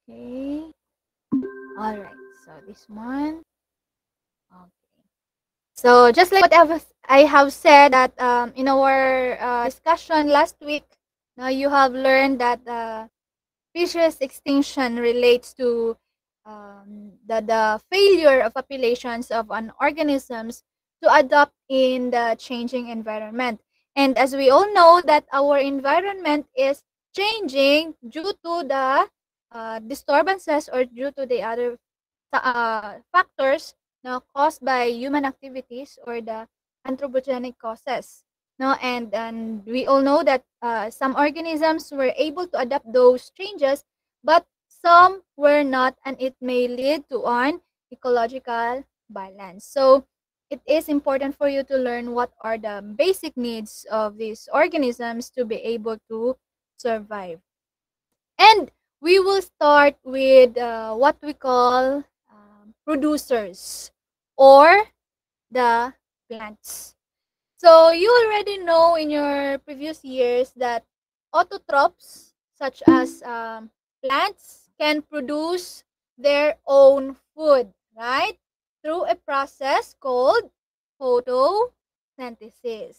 Okay. All right. So this one. Okay. So just like what I have said that in our discussion last week, now you have learned that species extinction relates to the failure of populations of an organisms to adapt in the changing environment. And as we all know that our environment is changing due to the disturbances or due to the other factors now caused by human activities or the anthropogenic causes. No, and we all know that some organisms were able to adapt those changes, but some were not, and it may lead to an ecological balance. So it is important for you to learn what are the basic needs of these organisms to be able to survive. And we will start with what we call producers or the plants. So you already know in your previous years that autotrophs, such as plants, can produce their own food, right? Through a process called photosynthesis.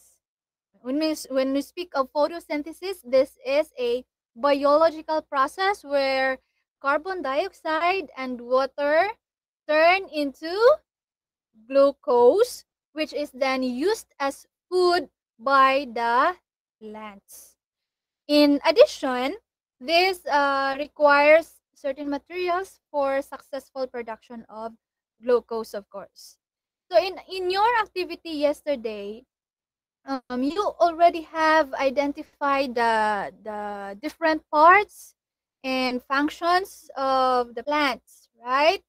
When we speak of photosynthesis, this is a biological process where carbon dioxide and water turn into glucose, which is then used as food by the plants. In addition, this requires certain materials for successful production of glucose, of course. So in your activity yesterday, you already have identified the different parts and functions of the plants, right?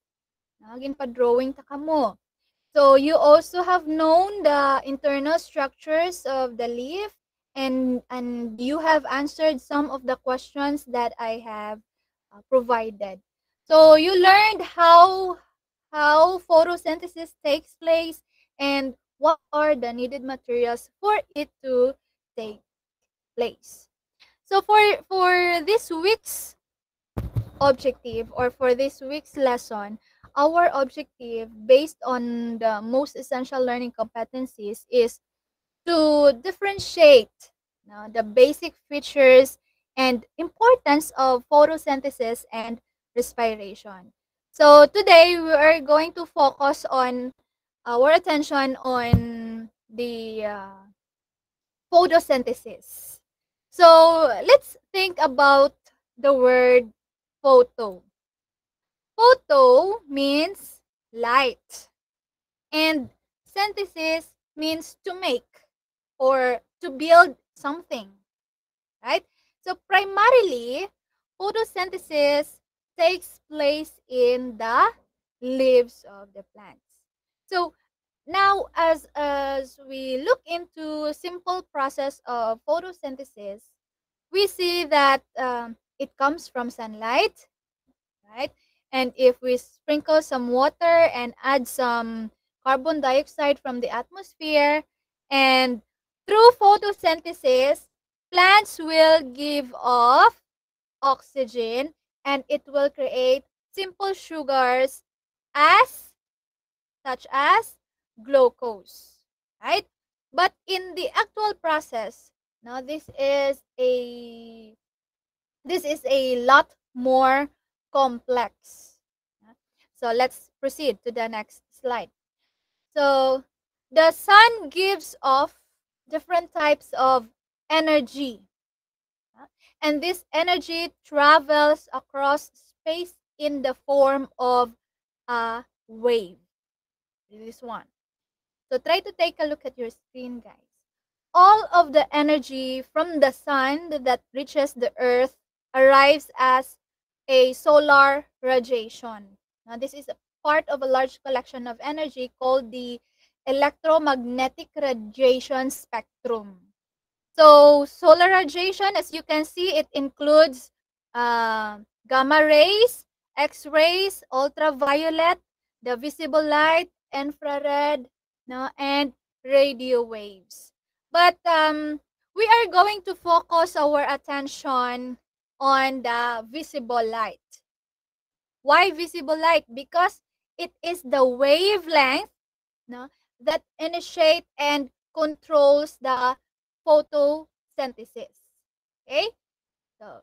Nagin pa drawing ta kamo. So you also have known the internal structures of the leaf, and you have answered some of the questions that I have provided. So you learned how photosynthesis takes place and what are the needed materials for it to take place. So for this week's objective or for this week's lesson, our objective based on the most essential learning competencies is to differentiate the basic features and importance of photosynthesis and respiration. So today we are going to focus on our attention on the photosynthesis. So let's think about the word photo. Photo means light, and synthesis means to make or to build something, right? So primarily, photosynthesis takes place in the leaves of the plants. So now as we look into simple process of photosynthesis, we see that it comes from sunlight, right? And if we sprinkle some water and add some carbon dioxide from the atmosphere, and through photosynthesis, plants will give off oxygen and it will create simple sugars as such as glucose, right? But in the actual process, now this is a lot more complex. So let's proceed to the next slide. So the sun gives off different types of energy. And this energy travels across space in the form of a wave. This one. So try to take a look at your screen, guys. All of the energy from the sun that reaches the earth arrives as a solar radiation. Now, this is a part of a large collection of energy called the electromagnetic radiation spectrum. So, solar radiation, as you can see, it includes gamma rays, X rays, ultraviolet, the visible light, infrared, no, and radio waves. But we are going to focus our attention on the visible light. Why visible light? Because it is the wavelength, no, that initiate and controls the photosynthesis. Okay? So,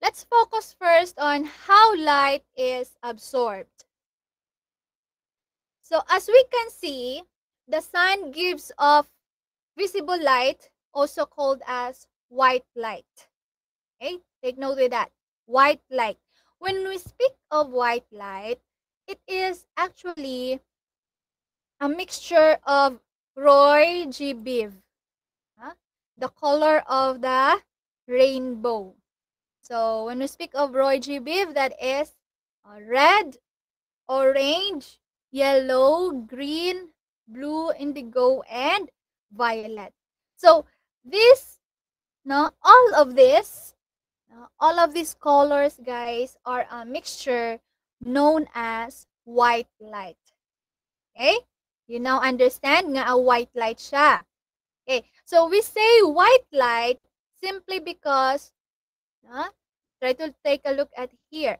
let's focus first on how light is absorbed. So, as we can see, the sun gives off visible light, also called as white light. Okay? Take note of that. White light. When we speak of white light, it is actually a mixture of Roy G. Biv, the color of the rainbow. So when we speak of Roy G. Biv, that is red, orange, yellow, green, blue, indigo, and violet. So this, no, all of these colors, guys, are a mixture known as white light. Okay? You now understand nga a white light siya. Okay. So we say white light simply because, try to take a look at here.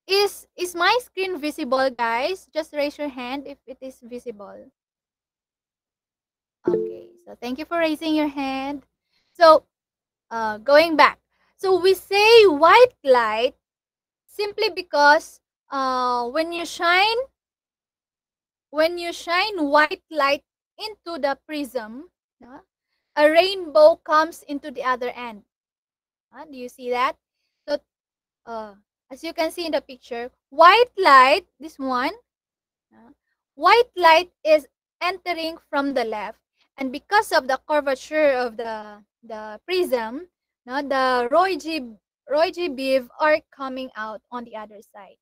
Is my screen visible, guys? Just raise your hand if it is visible. Okay. So thank you for raising your hand. So going back. So we say white light simply because when you shine white light into the prism, a rainbow comes into the other end. Do you see that? So uh, as you can see in the picture, white light, this one, white light is entering from the left, and because of the curvature of the prism, the Roy G Biv are coming out on the other side.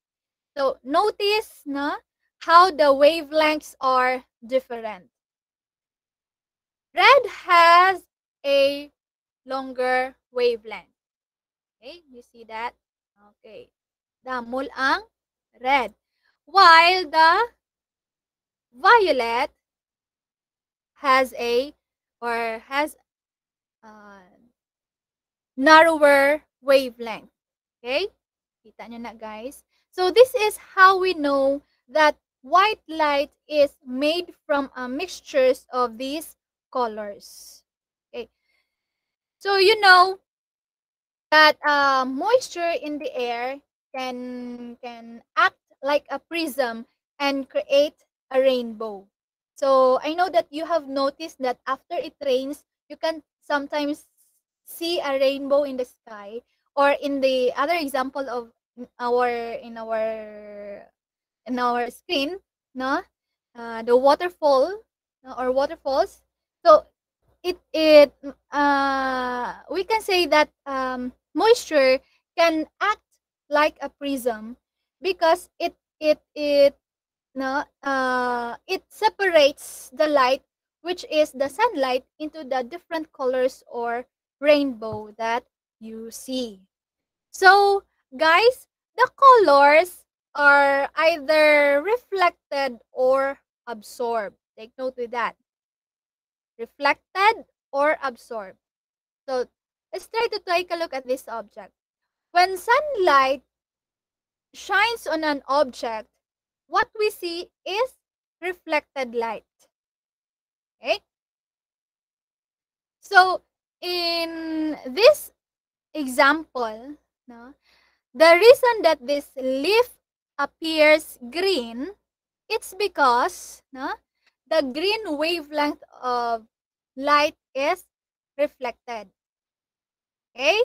So notice how the wavelengths are different. Red has a longer wavelength. Okay, you see that? Okay. Damol ang red. While the violet has narrower wavelength. Okay? Kita nyo na, guys. So this is how we know that white light is made from a mixtures of these colors. Okay. So you know that moisture in the air can act like a prism and create a rainbow. So I know that you have noticed that after it rains, you can sometimes see a rainbow in the sky, or in the other example of our in our in our screen, no, the waterfall, or waterfalls. So we can say that moisture can act like a prism because it separates the light, which is the sunlight, into the different colors or rainbow that you see. So guys, the colors are either reflected or absorbed. Take note with that. Reflected or absorbed. So let's try to take a look at this object. When sunlight shines on an object, what we see is reflected light. Okay? So in this example, the reason that this leaf appears green, it's because the green wavelength of light is reflected. Okay?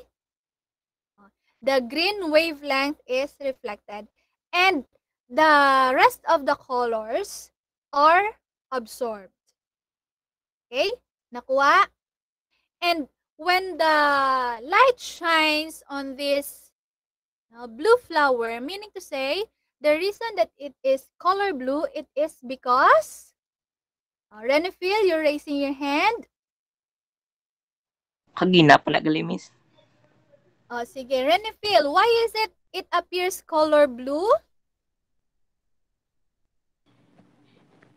The green wavelength is reflected, and the rest of the colors are absorbed. Okay? Nakuha? And when the light shines on this blue flower, meaning to say, the reason that it is color blue, it is because, Renifil, you're raising your hand. Kagina pala gali, miss. Sige, Renifil, why is it appears color blue?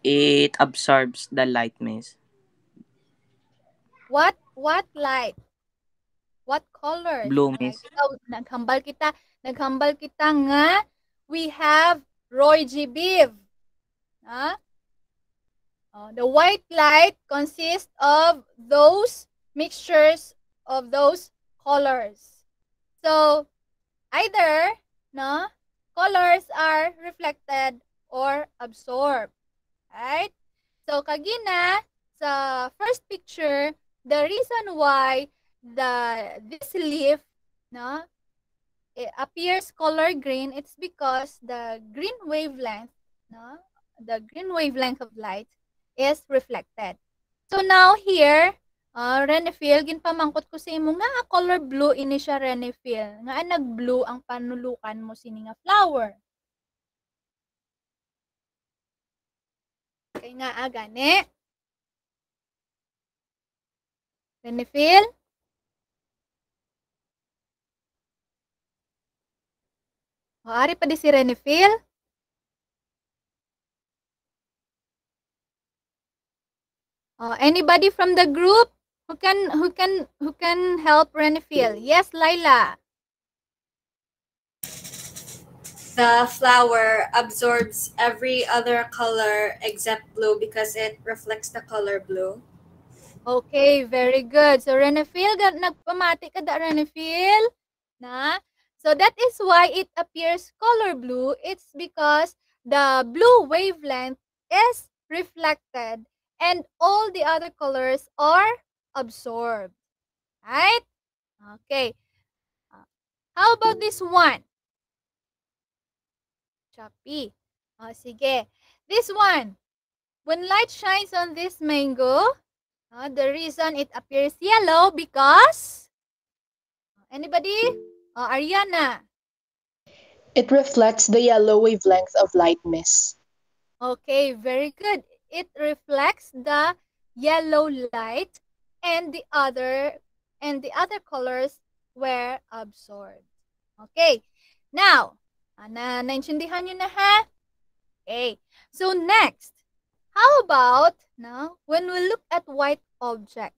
It absorbs the light, miss. What light? What colors? Blue, miss. Ikaw, naghambal kita nga we have Roy G. Biv. The white light consists of those mixtures of those colors. So, either, colors are reflected or absorbed. Right? So, kagina, sa first picture, the reason why this leaf, it appears color green, it's because the green wavelength, the green wavelength of light is reflected. So now here, Renefil, ginpamangkot ko sa imo nga color blue ini siya, Renefil. Nga nag-blue ang panulukan mo sini nga flower. Kay nga gani. Renefil? Ari pa di si Renefil? Anybody from the group who can help Renefil? Yes, Laila. The flower absorbs every other color except blue because it reflects the color blue. Okay, very good. So Renefil, nagpamati ka da, Renefil? Na? So that is why it appears color blue. It's because the blue wavelength is reflected and all the other colors are absorbed. Right? Okay. How about this one? Choppy. Sige. This one. When light shines on this mango, the reason it appears yellow because... Anybody? Ariana. It reflects the yellow wavelength of light, miss. Okay, very good. It reflects the yellow light and the other colors were absorbed. Okay. Now, naintindihan nyo na ha? Okay. So next, how about now when we look at white object,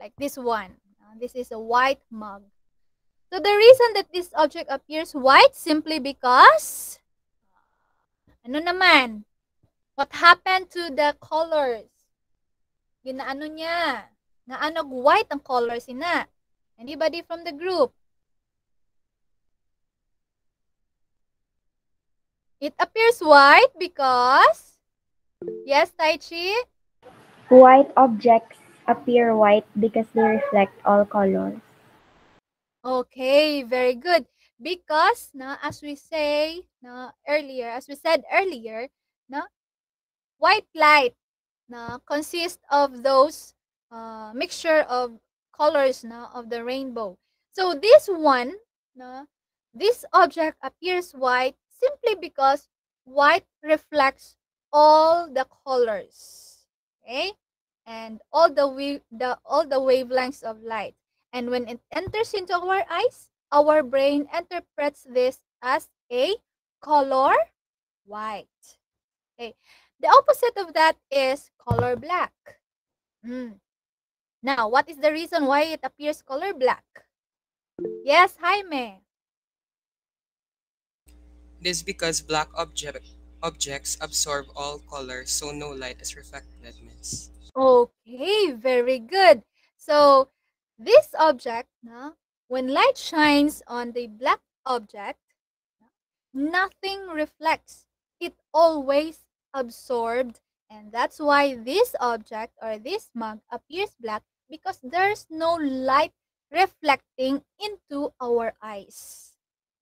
like this one. This is a white mug. So the reason that this object appears white simply because ano naman? What happened to the colors? Ginaano niya? Naanog white ang colors ina. Anybody from the group? It appears white because... Yes, Taichi? White objects appear white because they reflect all colors. Okay, very good. Because, as we said earlier, white light consists of those mixture of colors of the rainbow. So this one, this object appears white simply because white reflects all the colors, okay, and all the wavelengths of light. And when it enters into our eyes, our brain interprets this as a color white. Okay. The opposite of that is color black. Now, what is the reason why it appears color black? Yes, Jaime. This is because black objects absorb all colors, so no light is reflected, miss. Okay, very good. So, this object, when light shines on the black object, nothing reflects. It always absorbed, and that's why this object or this mug appears black because there's no light reflecting into our eyes.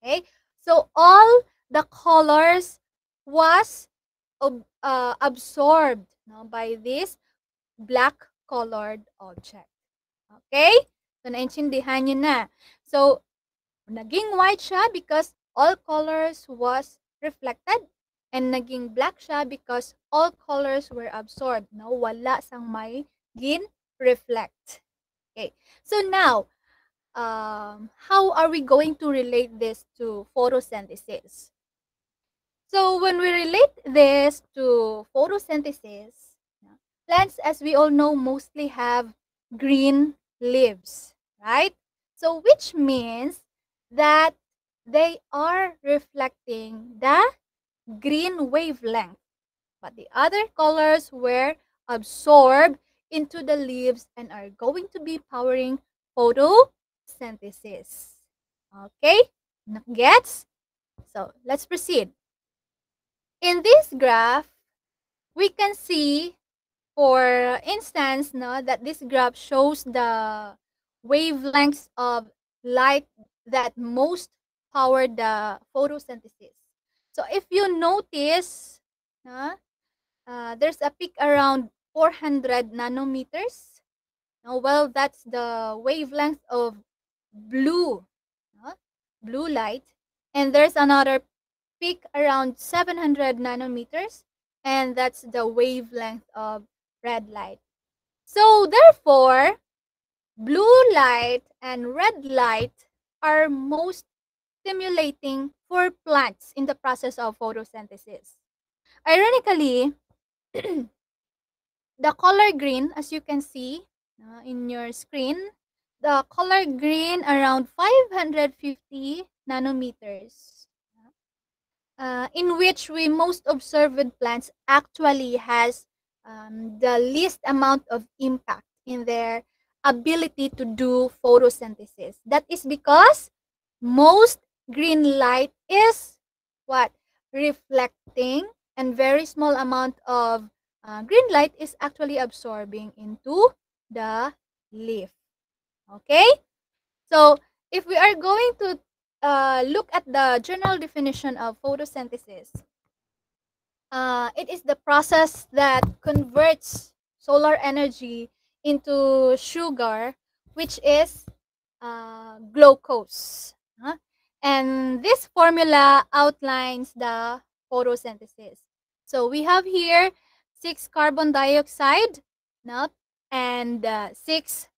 Okay, so all the colors was absorbed by this black colored object. Okay? So, naintindihan nyo na. So, naging white siya because all colors was reflected and naging black siya because all colors were absorbed. Wala sang may gin-reflect. Okay. So, now, how are we going to relate this to photosynthesis? So, when we relate this to photosynthesis, plants, as we all know, mostly have green leaves, right? So which means that they are reflecting the green wavelength, but the other colors were absorbed into the leaves and are going to be powering photosynthesis. Okay, gets? So let's proceed. In this graph, we can see, for instance, no, that this graph shows the wavelengths of light that most power the photosynthesis. So if you notice, there's a peak around 400 nanometers. Well, that's the wavelength of blue, blue light. And there's another peak around 700 nanometers, and that's the wavelength of red light. So therefore, blue light and red light are most stimulating for plants in the process of photosynthesis. Ironically, the color green, as you can see in your screen, the color green around 550 nanometers, in which we most observe with plants, actually has the least amount of impact in their ability to do photosynthesis. That is because most green light is what? Reflecting, and very small amount of green light is actually absorbing into the leaf. Okay? So, if we are going to look at the general definition of photosynthesis, it is the process that converts solar energy into sugar, which is glucose. And this formula outlines the photosynthesis. So we have here 6 carbon dioxide, and 6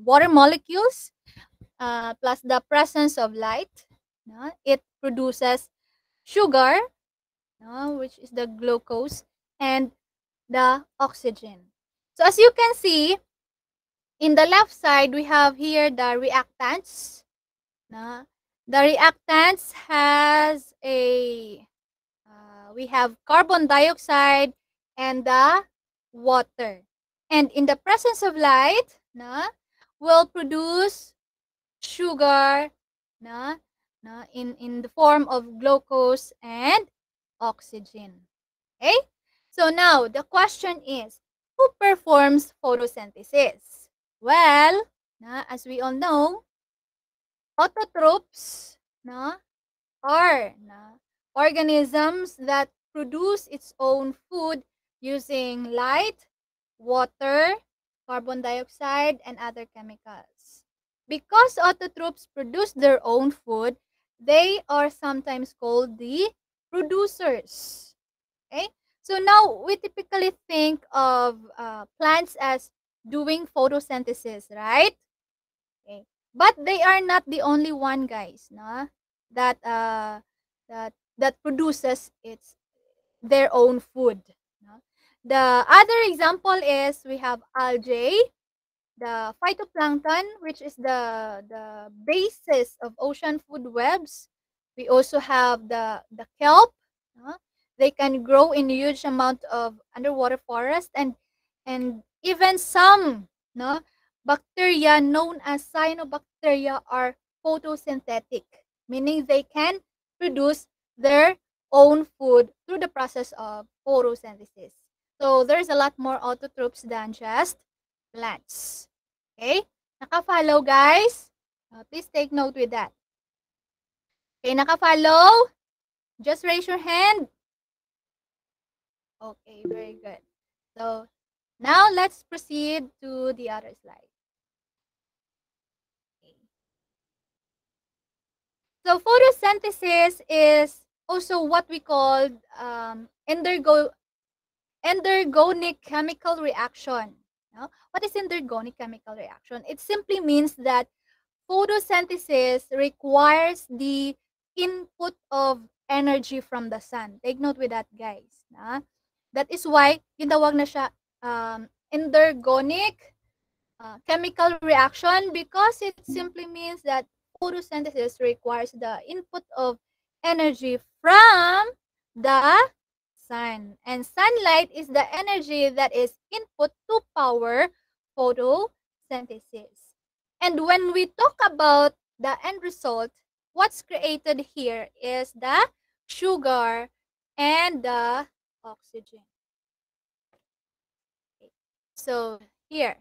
water molecules, plus the presence of light. It produces sugar, which is the glucose, and the oxygen. So as you can see, in the left side, we have here the reactants. The reactants has a, we have carbon dioxide and the water. And in the presence of light, will produce sugar in the form of glucose and oxygen. Okay? So now, the question is, who performs photosynthesis? Well, as we all know, autotrophs are organisms that produce its own food using light, water, carbon dioxide, and other chemicals. Because autotrophs produce their own food, they are sometimes called the producers. Okay? So now we typically think of plants as doing photosynthesis, right? Okay. But they are not the only one, guys, that produces their own food. The other example is we have algae, the phytoplankton, which is the basis of ocean food webs. We also have the kelp. They can grow in huge amount of underwater forest, and even some bacteria known as cyanobacteria are photosynthetic, meaning they can produce their own food through the process of photosynthesis. So there's a lot more autotrophs than just plants. Okay? Naka-follow, guys? Please take note with that. Okay, naka-follow? Just raise your hand. Okay, very good. So now let's proceed to the other slide. Okay. So photosynthesis is also what we call endergonic chemical reaction. What is endergonic chemical reaction? It simply means that photosynthesis requires the input of energy from the sun. Take note with that, guys. That is why tinawag na siya endergonic chemical reaction because it simply means that photosynthesis requires the input of energy from the sun. And sunlight is the energy that is input to power photosynthesis. And when we talk about the end result, what's created here is the sugar and the oxygen. Okay. So here,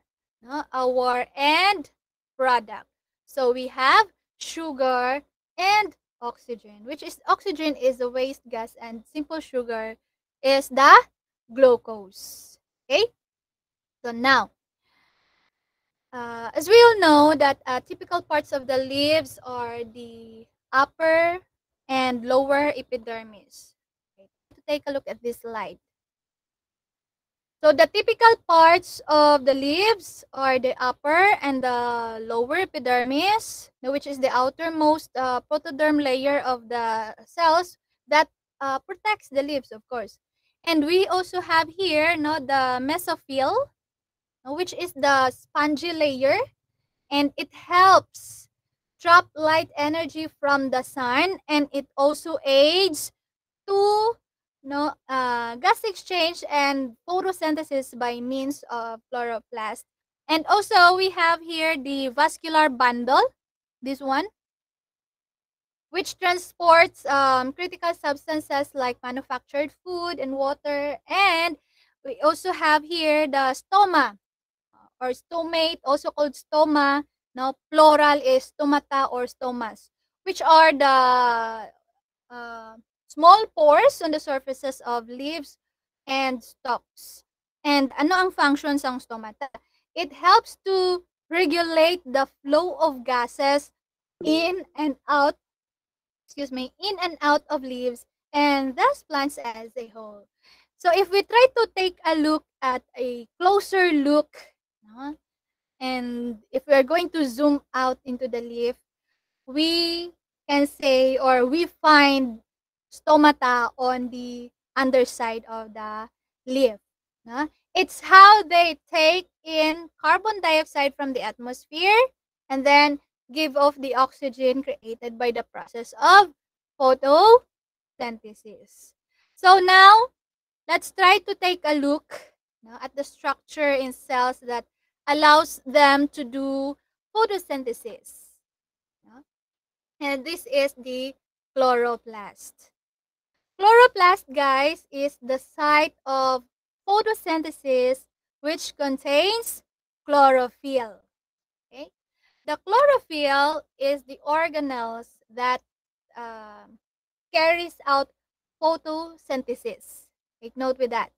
our end product. So we have sugar and oxygen, which is oxygen is the waste gas and simple sugar is the glucose. Okay. So now, as we all know that typical parts of the leaves are the upper and lower epidermis. Okay. To take a look at this slide. So the typical parts of the leaves are the upper and the lower epidermis, which is the outermost protoderm layer of the cells that protects the leaves, of course. And we also have here the mesophyll, which is the spongy layer, and it helps trap light energy from the sun, and it also aids to gas exchange and photosynthesis by means of chloroplast. And also we have here the vascular bundle, this one, which transports critical substances like manufactured food and water. And we also have here the stoma or stomate, also called stoma. Now, plural is stomata or stomas, which are the small pores on the surfaces of leaves and stalks. And ano ang functions ng stomata? It helps to regulate the flow of gases in and out of leaves and thus plants as a whole. So if we try to take a look at a closer look, and if we're going to zoom out into the leaf, we can say or we find stomata on the underside of the leaf. It's how they take in carbon dioxide from the atmosphere and then give off the oxygen created by the process of photosynthesis. So now, let's try to take a look at the structure in cells that allows them to do photosynthesis. And this is the chloroplast. Chloroplast, guys, is the site of photosynthesis which contains chlorophyll. Okay? The chlorophyll is the organelles that carries out photosynthesis. Take note with that.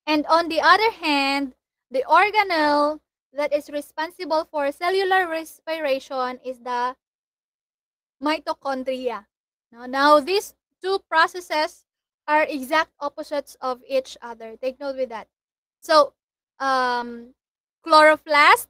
And on the other hand, the organelle that is responsible for cellular respiration is the mitochondria. Now these two processes are exact opposites of each other. Take note with that. So, chloroplast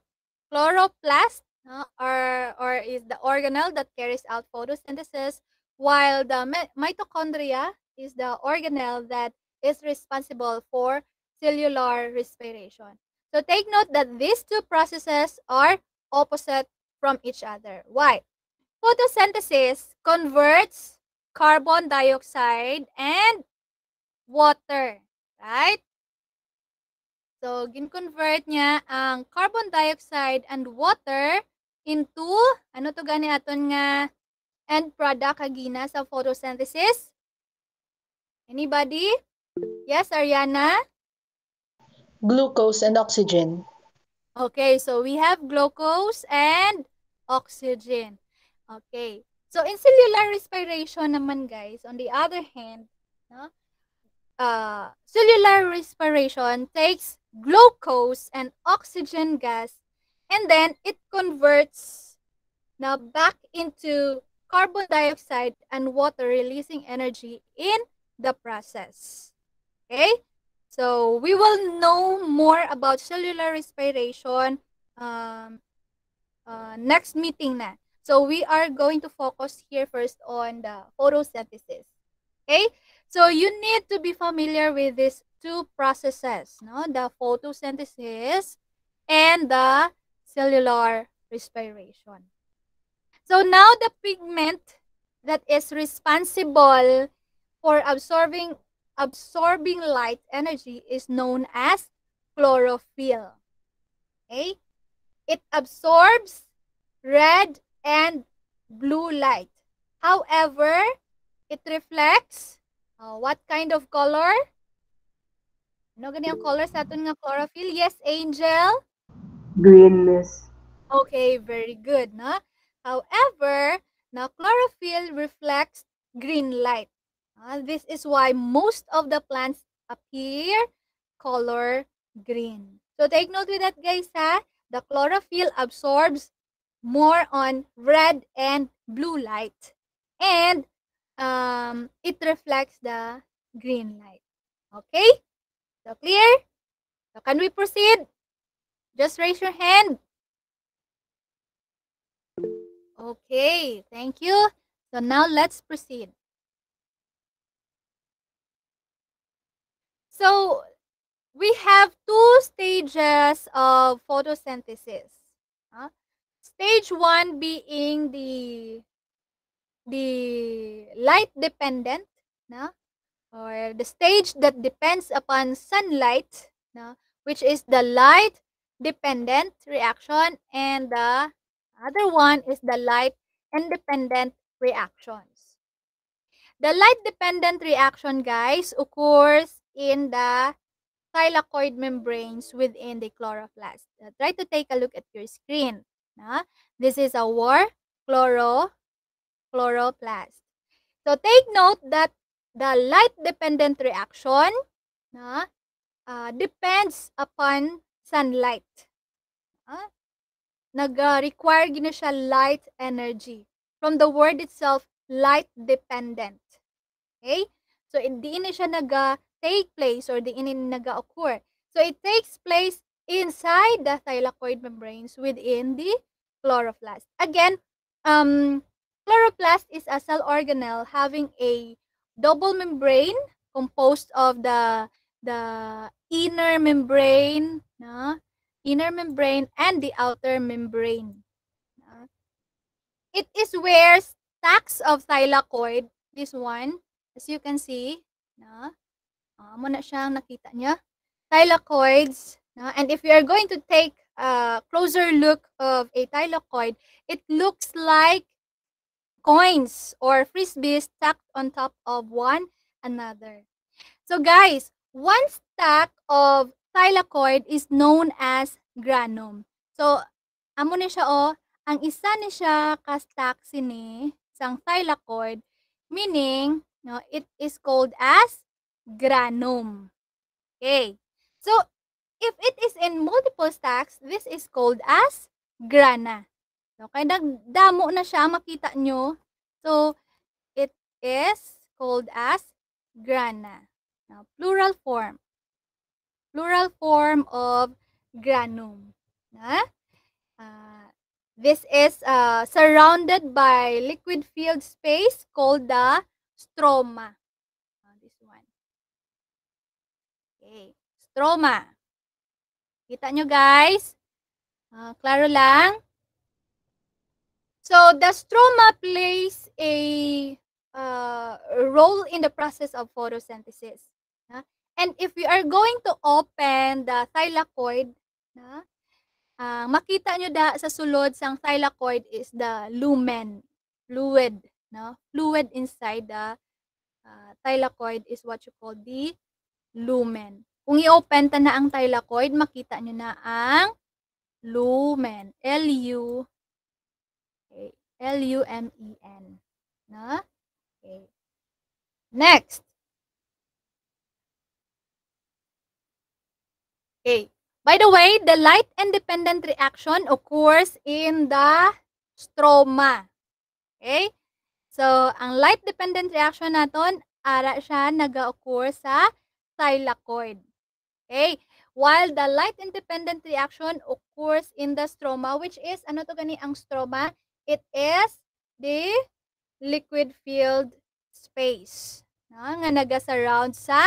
or is the organelle that carries out photosynthesis, while the mitochondria is the organelle that is responsible for cellular respiration. So take note that these two processes are opposite from each other. Why? Photosynthesis converts carbon dioxide and water, right? So, gin-convert niya ang carbon dioxide and water into, ano to gani aton nga end product kagina sa photosynthesis? Anybody? Yes, Ariana? Glucose and oxygen. Okay, so we have glucose and oxygen. Okay. So, in cellular respiration naman, guys, on the other hand, cellular respiration takes glucose and oxygen gas and then it converts now back into carbon dioxide and water, releasing energy in the process. Okay? So, we will know more about cellular respiration next meeting na. So, we are going to focus here first on the photosynthesis. Okay? So, you need to be familiar with these two processes, no? The photosynthesis and the cellular respiration. So now the pigment that is responsible for absorbing light energy is known as chlorophyll. Okay? It absorbs red and blue light. However, it reflects what kind of color? Ano gani ang color sa aton nga chlorophyll? Yes, Angel? Greenness. Okay, very good, no? However, now chlorophyll reflects green light. This is why most of the plants appear color green. So take note with that, guys, ha? The chlorophyll absorbs more on red and blue light. And it reflects the green light. Okay? So clear? So can we proceed? Just raise your hand. Okay, thank you. So now let's proceed. So we have two stages of photosynthesis. Stage 1 being the light dependent, or the stage that depends upon sunlight, which is the light dependent reaction, and the other one is the light independent reactions. The light dependent reaction, guys, occurs in the thylakoid membranes within the chloroplast. Try to take a look at your screen. This is our chloroplast. So take note that the light dependent reaction depends upon sunlight. Nag-require gina siya light energy. From the word itself, light dependent. Okay? So, hindi na siya take place or di naga-occur. So, it takes place inside the thylakoid membranes within the chloroplast. Again, chloroplast is a cell organelle having a double membrane composed of the inner membrane, and the outer membrane. It is where stacks of thylakoid, this one, as you can see, muna siyang nakita niya, thylakoids, and if you are going to take a closer look of a thylakoid, it looks like coins or frisbees stacked on top of one another. So guys, one stack of thylakoid is known as granum. So, amo ni siya ang isa ni siya ka-stack sini sang thylakoid, meaning it is called as granum. Okay. So, if it is in multiple stacks, this is called as grana. So, kaya nagdamo na siya, makita nyo. So, it is called as grana. Now, plural form of granum. This is surrounded by liquid-filled space called the stroma. This one. Okay, stroma. Kita nyo, guys? Klaro lang? So, the stroma plays a role in the process of photosynthesis. And if we are going to open the thylakoid, makita nyo sa sulod sang thylakoid is the lumen, fluid. Fluid inside the thylakoid is what you call the lumen. Kung i-open ta na ang thylakoid, makita nyo na ang lumen. L-U-M-E-N. Okay. Next. Okay. By the way, the light independent reaction occurs in the stroma. Okay? So, ang light dependent reaction naton, ara siya naga-occur sa thylakoid. Okay? While the light independent reaction occurs in the stroma, which is, ano to gani ang stroma? It is the liquid-filled space nga naga-surround sa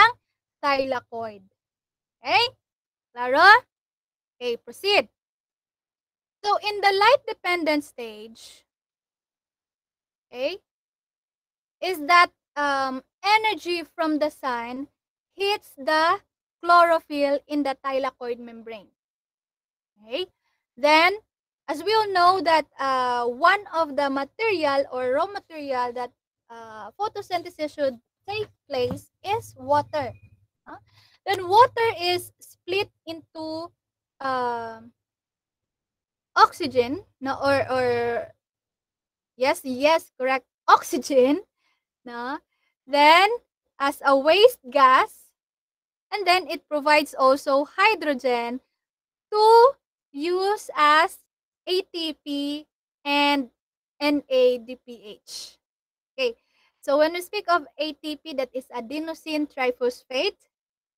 thylakoid. Okay? Klaro? Okay, proceed. So in the light-dependent stage, okay, is that energy from the sun hits the chlorophyll in the thylakoid membrane. Okay, then as we all know that one of the material or raw material that photosynthesis should take place is water. Then water is split into oxygen, no, or yes, correct, oxygen, no, then as a waste gas, and then it provides also hydrogen to use as ATP and NADPH. Okay, so when we speak of ATP, that is adenosine triphosphate,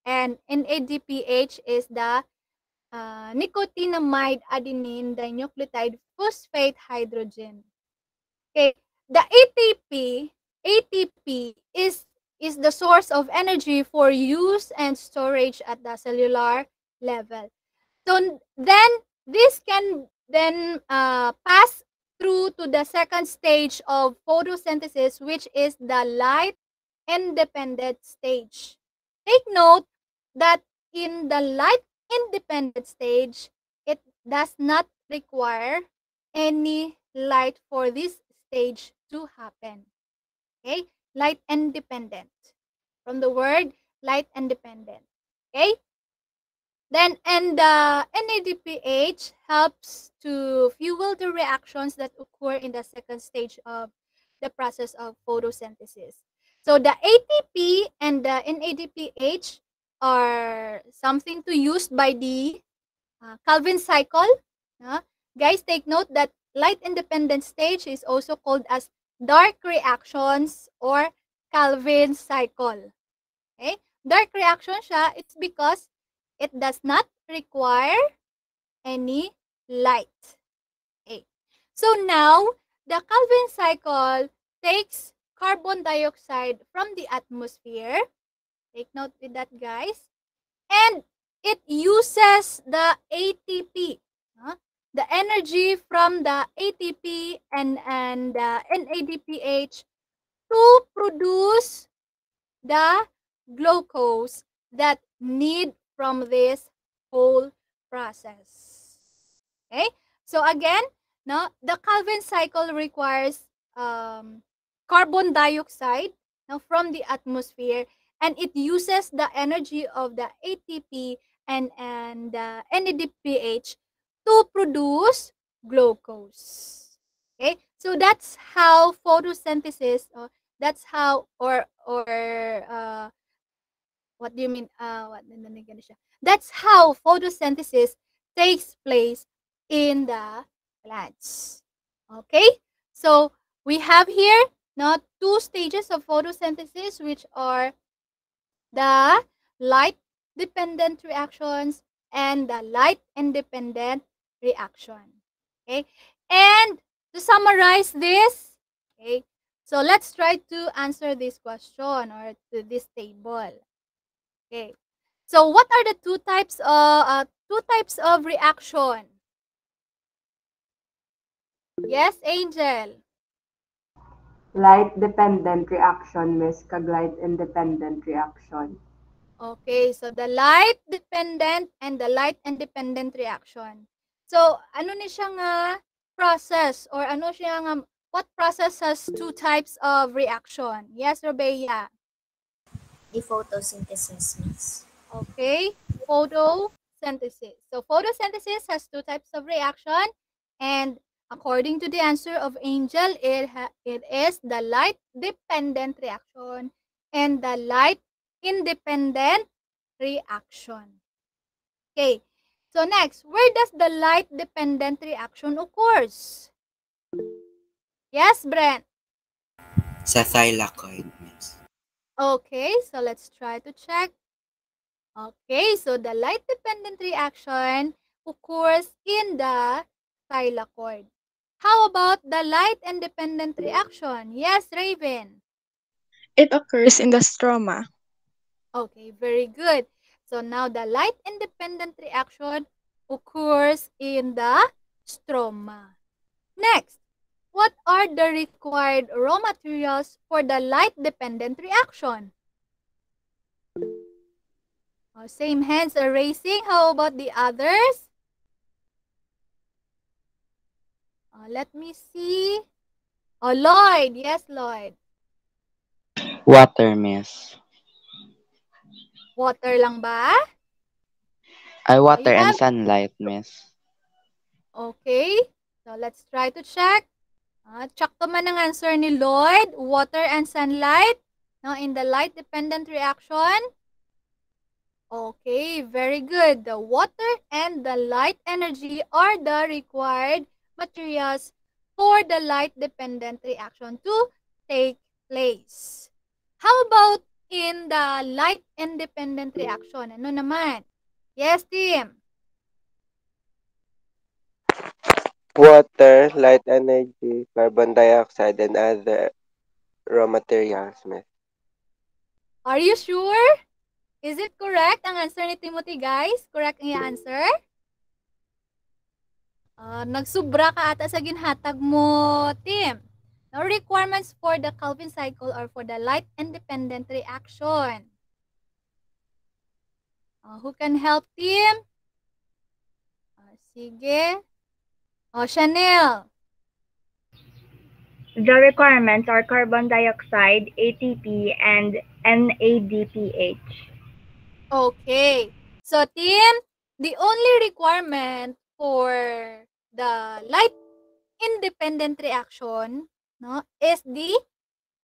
and NADPH is the nicotinamide adenine dinucleotide phosphate hydrogen. Okay, the ATP is the source of energy for use and storage at the cellular level. So then this can then pass through to the second stage of photosynthesis, which is the light independent stage. Take note that in the light independent stage, it does not require any light for this stage to happen. Okay, light independent, from the word light independent. Okay, then and the NADPH helps to fuel the reactions that occur in the second stage of the process of photosynthesis. So the ATP and the NADPH are something to use by the Calvin cycle. Guys, take note that light independent stage is also called as dark reactions or Calvin cycle. Okay? Dark reaction siya, it's because it does not require any light. Okay. So now, the Calvin cycle takes carbon dioxide from the atmosphere. Take note with that, guys. And it uses the ATP, the energy from the ATP and NADPH to produce the glucose that need from this whole process. Okay, so again, no, the Calvin cycle requires carbon dioxide from the atmosphere, and it uses the energy of the ATP and NADPH to produce glucose. Okay, so that's how photosynthesis, that's how, or what do you mean? That's how photosynthesis takes place in the plants. Okay, so we have here now two stages of photosynthesis, which are the light-dependent reactions and the light-independent reaction. Okay, and to summarize this, okay, so let's try to answer this question or to this table. Okay, so what are the two types of reaction? Yes, Angel. Light-dependent reaction, miss, kag light-independent reaction. Okay, so the light-dependent and the light-independent reaction. So, ano ni siya nga process or ano siya nga, what process has two types of reaction? Yes, Robea? The photosynthesis, miss. Okay, photosynthesis. So, photosynthesis has two types of reaction, and according to the answer of Angel, it is the light-dependent reaction and the light-independent reaction. Okay, so next, where does the light-dependent reaction occurs? Yes, Brent? Sa thylakoid, miss. Okay, so let's try to check. Okay, so the light-dependent reaction occurs in the thylakoid. How about the light-independent reaction? Yes, Raven? It occurs in the stroma. Okay, very good. So now the light-independent reaction occurs in the stroma. Next, what are the required raw materials for the light-dependent reaction? Same hands are raising. How about the others? Let me see. Lloyd. Yes, Lloyd. Water, miss. Water lang ba? Ay, water You and have- sunlight, miss. Okay. So, let's try to check. Check man ang answer ni Lloyd. Water and sunlight. No, in the light-dependent reaction. Okay, very good. The water and the light energy are the required materials for the light-dependent reaction to take place. How about in the light-independent reaction? Ano naman? Yes, team. Water, light energy, carbon dioxide, and other raw materials, miss. Are you sure? Is it correct ang answer ni Timothy, guys? Correct ang answer? Nagsubra ka ata sa ginhatag mo, Tim. Now, requirements for the Calvin cycle or for the light-independent reaction. Who can help, Tim? Sige. Chanel. The requirements are carbon dioxide, ATP, and NADPH. Okay. So, Tim, the only requirement for the light-independent reaction, no, is the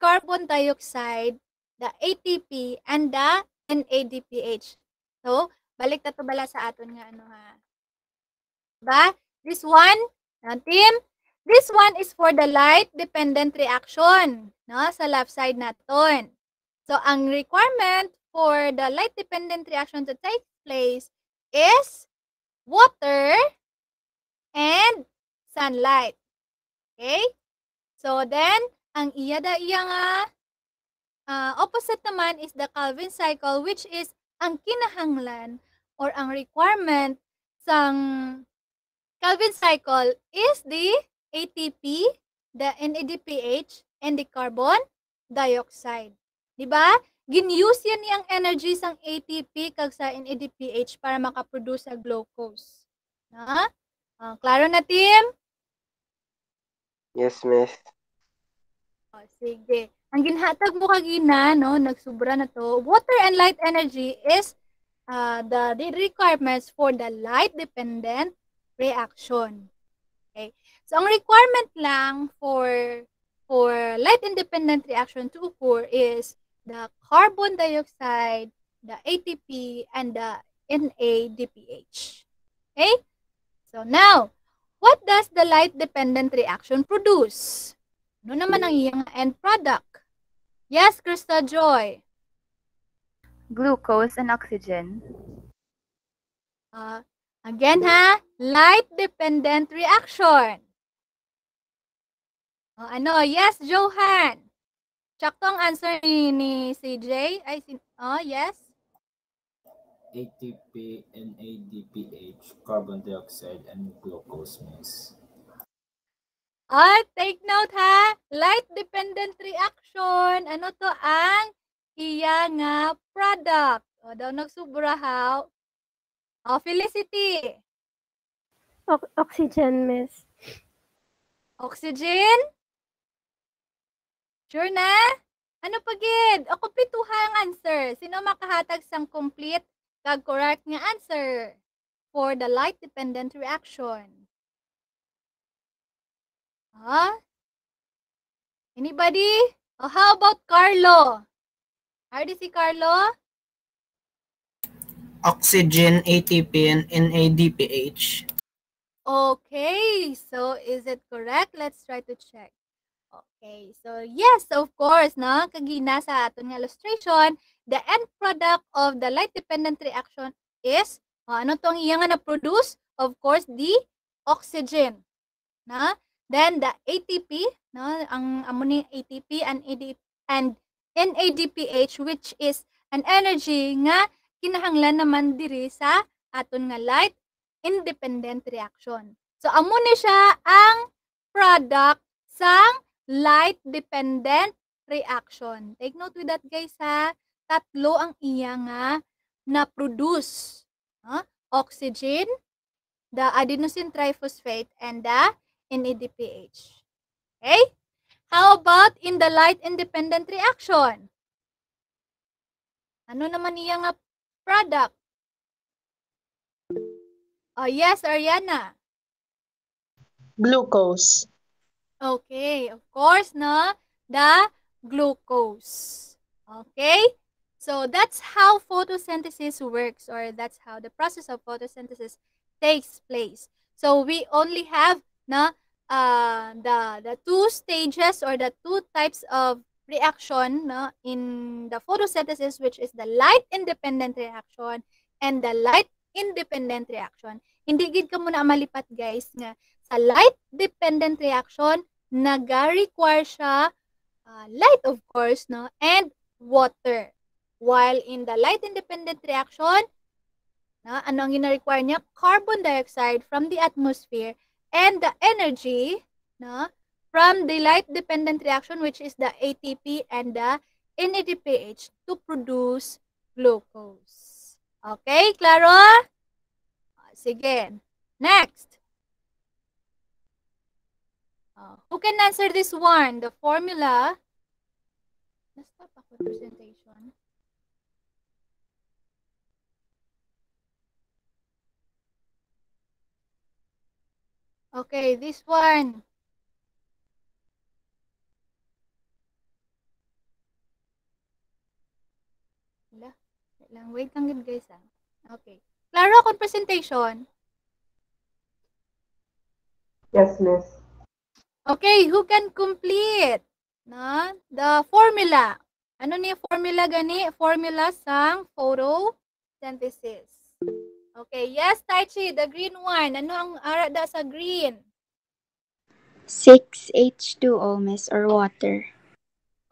carbon dioxide, the ATP, and the NADPH. So, balik na to bala sa aton nga ano ha. Diba? This one, Tim, this one is for the light-dependent reaction, no, sa left side naton. So, ang requirement for the light-dependent reaction to take place is water and sunlight. Okay? So, then, ang iya nga opposite naman is the Calvin cycle, which is ang kinahanglan or ang requirement sang Calvin cycle is the ATP, the NADPH, and the carbon dioxide. Diba? Gin-use yan niyang energy sang ATP kag sa NADPH para makaproduce sa glucose. Klaro na, Tim? Yes, miss. Sige. Ang ginhatag mo kagina, no, nagsubra na to, water and light energy is the requirements for the light-dependent reaction. Okay? So, ang requirement lang for light-independent reaction to occur is the carbon dioxide, the ATP, and the NADPH. Okay? So, now, what does the light-dependent reaction produce? Ano naman ang iyang end product? Yes, Krista Joy. Glucose and oxygen. Again ha, light-dependent reaction. Yes, Johan. Sakto ang answer ni CJ. Yes. ATP, NADPH, carbon dioxide, and glucose, miss. Take note ha. Light-dependent reaction. Ano to ang iya nga product? Daw nagsubra ha. Felicity. Oxygen, miss. Oxygen? Sure na? Ano pagid? O kompletuha ang answer. Sino makahatag sang complete kag correct nga answer for the light-dependent reaction? Anybody? How about Carlo? How do you see Carlo? Oxygen, ATP, and NADPH. Okay, so is it correct? Let's try to check. Okay, so yes, of course, no? Kagina sa aton nga illustration, the end product of the light-dependent reaction is, ano tong iya nga na-produce? Of course, the oxygen. Na? Then the ATP, no? Ang ammonia ATP and NADPH, which is an energy nga kinahanglan naman diri sa aton nga light independent reaction. So, amo ni siya ang product sang light-dependent reaction. Take note with that, guys, ha? Tatlo ang iya nga na-produce. Oxygen, the adenosine triphosphate, and the NADPH. Okay? How about in the light-independent reaction? Ano naman iya nga product? Oh, yes, Ariana. Glucose. Okay, of course, no? The glucose. Okay? So that's how photosynthesis works, or that's how the process of photosynthesis takes place. So we only have the two stages or the two types of reaction in the photosynthesis, which is the light independent reaction and the light independent reaction. Hindi gid ka muna malipat, guys, nga sa light dependent reaction naga-require siya light, of course, no, and water. While in the light independent reaction, ano ang gina-require niya? Carbon dioxide from the atmosphere and the energy from the light dependent reaction, which is the ATP and the NADPH, to produce glucose. Okay, klaro? Sige. Next. Who can answer this one? The formula. Na-stop ako presentation. Okay, this one. Wait lang guys. Okay. Klaro akong presentation. Yes, miss. Okay, who can complete the formula? Ano ni formula gani? Formula sang photosynthesis. Okay, yes, Taichi, the green one. Ano ang ara da sa green? 6H2O, miss, or water.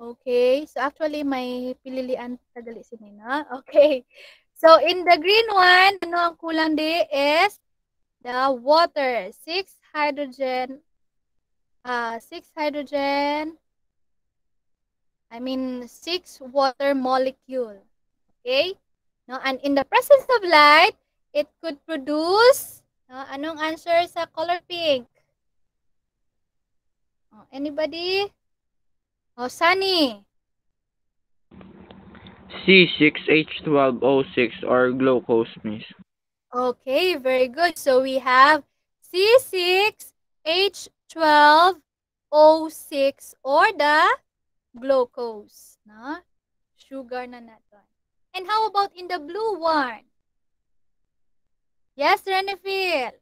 Okay, so actually may pililian tagali sinina. Okay. So in the green one, ano ang kulang di is the water. 6 hydrogen, I mean 6 water molecule. Okay? No, and in the presence of light, it could produce, anong answer sa color pink? Anybody? Sunny. C6H12O6 or glucose, miss. Okay, very good. So we have C6H12O6 or the glucose. Sugar na natin. And how about in the blue one? Yes, Renefil.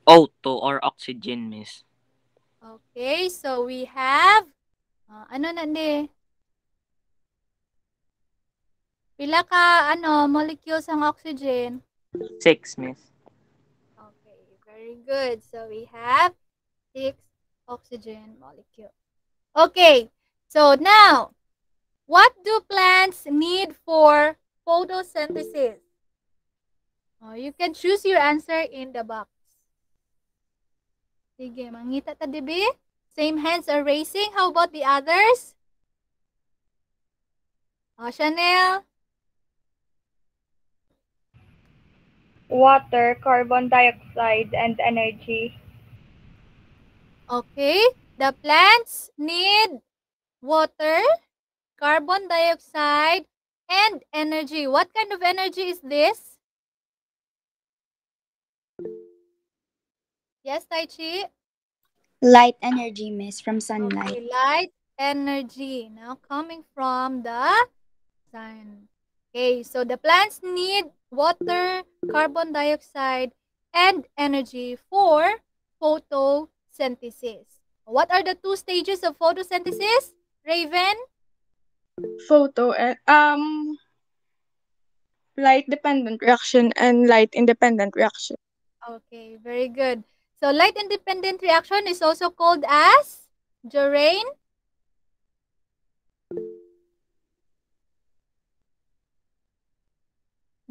O2 or oxygen, miss. Okay, so we have, ano na di? Pila ka, molecules ang oxygen? 6, miss. Okay, very good. So we have 6 oxygen molecules. Okay, so now, what do plants need for photosynthesis? You can choose your answer in the box. Sige, mangita ta dibi? Same hands are raising. How about the others? Chanel? Water, carbon dioxide, and energy. Okay, the plants need water, carbon dioxide, and energy. What kind of energy is this? Yes, Taichi? Light energy, miss, from sunlight. Okay, light energy. Now coming from the sun. Okay, so the plants need water, carbon dioxide, and energy for photosynthesis. What are the two stages of photosynthesis, Raven? Light dependent reaction and light independent reaction. Okay, very good. So light independent reaction is also called as Jorain.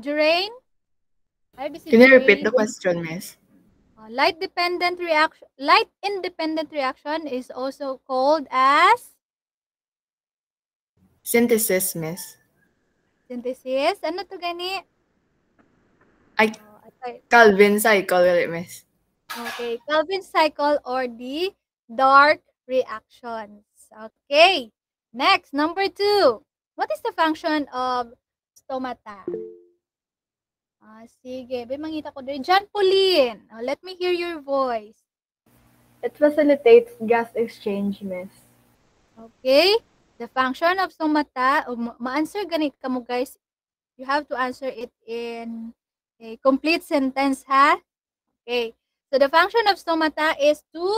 Can you repeat the question, miss? Light independent reaction is also called as synthesis, Miss. Synthesis. Ano to gani? Ay, Calvin cycle, Miss. Okay, Calvin cycle or the dark reactions. Okay. Next, number 2. What is the function of stomata? Sige. May mangita ko din. John Pauline. Let me hear your voice. It facilitates gas exchange, Miss. Okay. The function of stomata, ma-answer ganit ka mo guys. You have to answer it in a complete sentence, ha? Okay. So the function of stomata is to,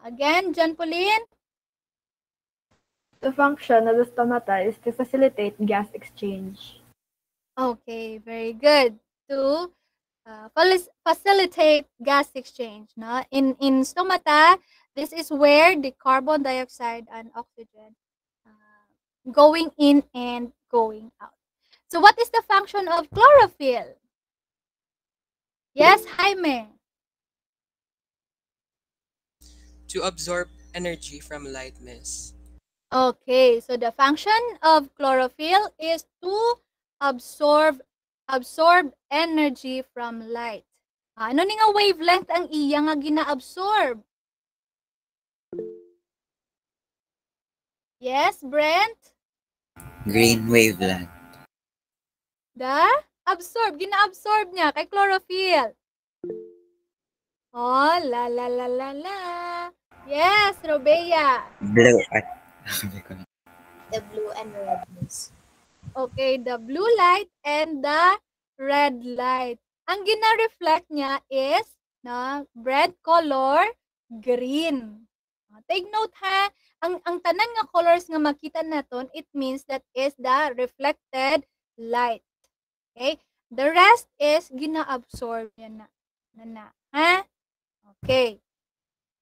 again, John Pauline. The function of the stomata is to facilitate gas exchange. Okay, very good. To facilitate gas exchange. No? In stomata, this is where the carbon dioxide and oxygen going in and going out. So what is the function of chlorophyll? Yes, Jaime. To absorb energy from light, Miss. Okay, so the function of chlorophyll is to absorb energy from light. Ano ni nga wavelength ang iya nga gina-absorb? Yes, Brent? Green wavelength. Gina-absorb niya kay chlorophyll. Oh, la la la la la. Yes, Robea. Blue. The blue and red, Miss. Okay, the blue light and the red light. Ang gina-reflect niya is red color, green. Take note ha, ang tanan nga colors nga makita naton, it means that is the reflected light. Okay? The rest is gina-absorb yan na. Ha? Okay.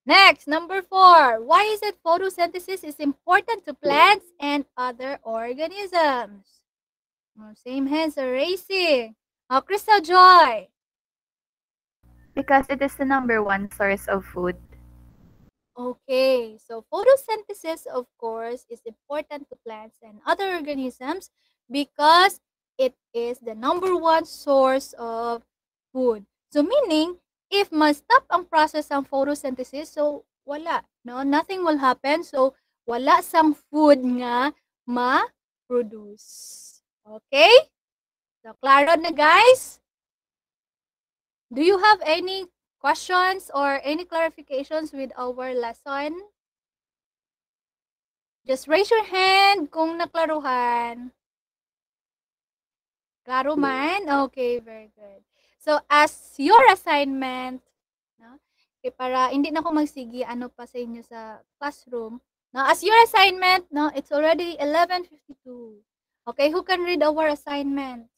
Next, number 4. Why is it photosynthesis is important to plants and other organisms? Same hands are raising. Crystal Joy. Because it is the #1 source of food. Okay, so photosynthesis, of course, is important to plants and other organisms because it is the #1 source of food. So meaning, if ma-stop ang process ng photosynthesis, so wala, no? Nothing will happen. So wala sang food nga ma-produce. Okay? So klaro na guys? Do you have any questions or any clarifications with our lesson? Just raise your hand kung naklaruhan. Klaro man? Okay, very good. So, as your assignment, no? Okay, para hindi na ako magsigi ano pa sa inyo sa classroom. Now, as your assignment, no, it's already 11:52. Okay, who can read our assignment?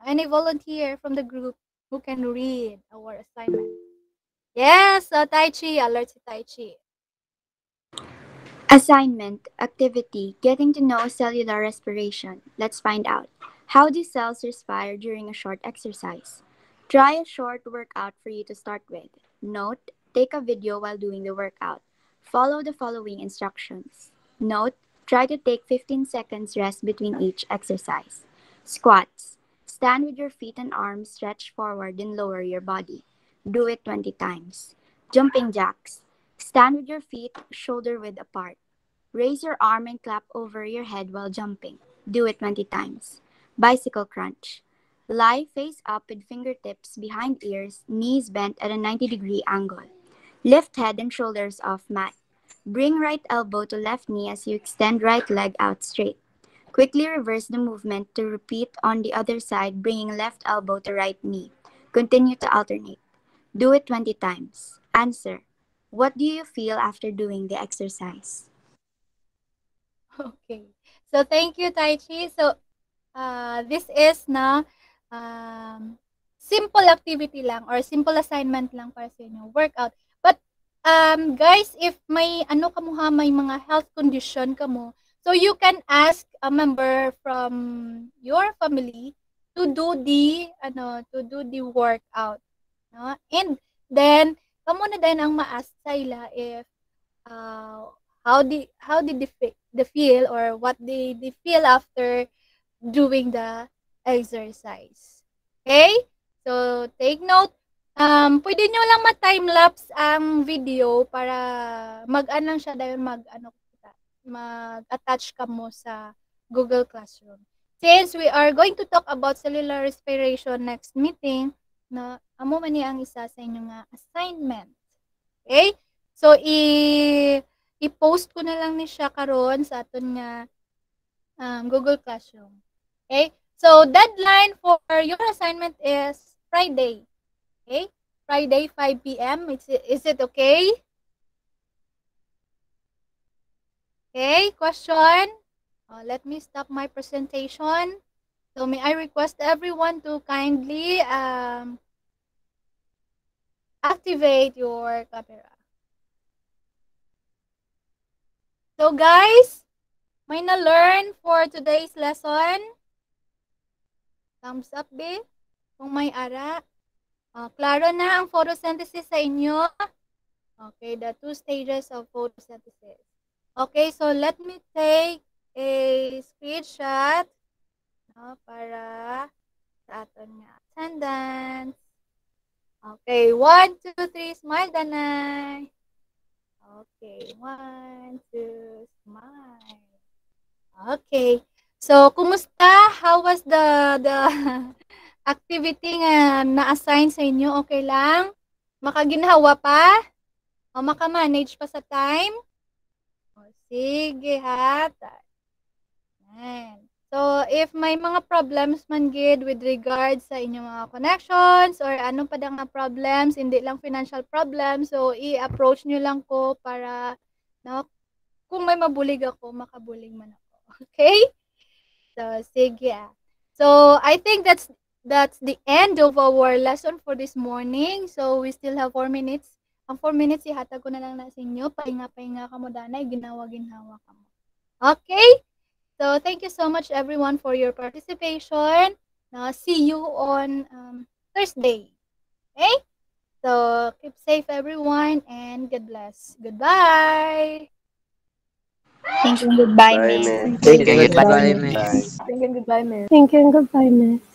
Any volunteer from the group who can read our assignment? Yes, Tai Chi. Alert si Tai Chi. Assignment, activity, getting to know cellular respiration. Let's find out. How do cells respire during a short exercise? Try a short workout for you to start with. Note, take a video while doing the workout. Follow the following instructions. Note, try to take 15 seconds rest between each exercise. Squats. Stand with your feet and arms stretched forward and lower your body. Do it 20 times. Jumping jacks. Stand with your feet shoulder width apart. Raise your arm and clap over your head while jumping. Do it 20 times. Bicycle crunch. Lie face up with fingertips behind ears, knees bent at a 90-degree angle. Lift head and shoulders off mat. Bring right elbow to left knee as you extend right leg out straight. Quickly reverse the movement to repeat on the other side, bringing left elbow to right knee. Continue to alternate. Do it 20 times. Answer. What do you feel after doing the exercise? Okay. So, thank you, Tai Chi. So, this is simple activity lang or simple assignment lang para sa inyo, workout. But, guys, if may may mga health condition kamo, so you can ask a member from your family to do the workout. No? And then, kamo na din ang ma-ask sa ila if how did they feel or what they feel after doing the exercise. Okay? So, take note. Pwede nyo lang ma-time-lapse ang video para mag-anong siya dahil mag-attach ka mo sa Google Classroom. Since we are going to talk about cellular respiration next meeting, na amo man ang isa sa inyo nga assignment. Okay? So, i-post ko na lang ni siya karon sa aton nga Google Classroom. Okay? So, deadline for your assignment is Friday. Okay? Friday, 5 p.m. Is it okay? Okay, question? Let me stop my presentation. So, may I request everyone to kindly activate your camera. So, guys, may na-learn for today's lesson? Thumbs up, be. Kung may ara. Klaro na ang photosynthesis sa inyo? Okay, the 2 stages of photosynthesis. Okay, so let me take a screenshot para sa aton nga attendance. Okay, 1, 2, 3, smile, Danay. Okay, 1, 2, smile. Okay, so kumusta? How was the activity nga na-assign sa inyo? Okay lang? Makaginhawa pa? O makamanage pa sa time? O, sige ha. Ayan. So, if may mga problems man gid with regards sa inyong mga connections or ano pa dang problems, hindi lang financial problems, so i-approach nyo lang ko para kung may mabulig ako, makabulig man ako. Okay? So, sige. So, I think that's the end of our lesson for this morning. So, we still have 4 minutes. Ang 4 minutes, ihatag ko na lang na sa inyo. Pahinga-pahinga ka mo, Danay. Ginawa-ginhawa ka mo. Okay? So, thank you so much, everyone, for your participation. See you on Thursday. Okay? So, keep safe, everyone, and God bless. Goodbye! Thank you and goodbye, Bye, Miss. Miss. Thank you. Goodbye, Miss. Thank you and goodbye, Miss. Thank you and goodbye, Miss.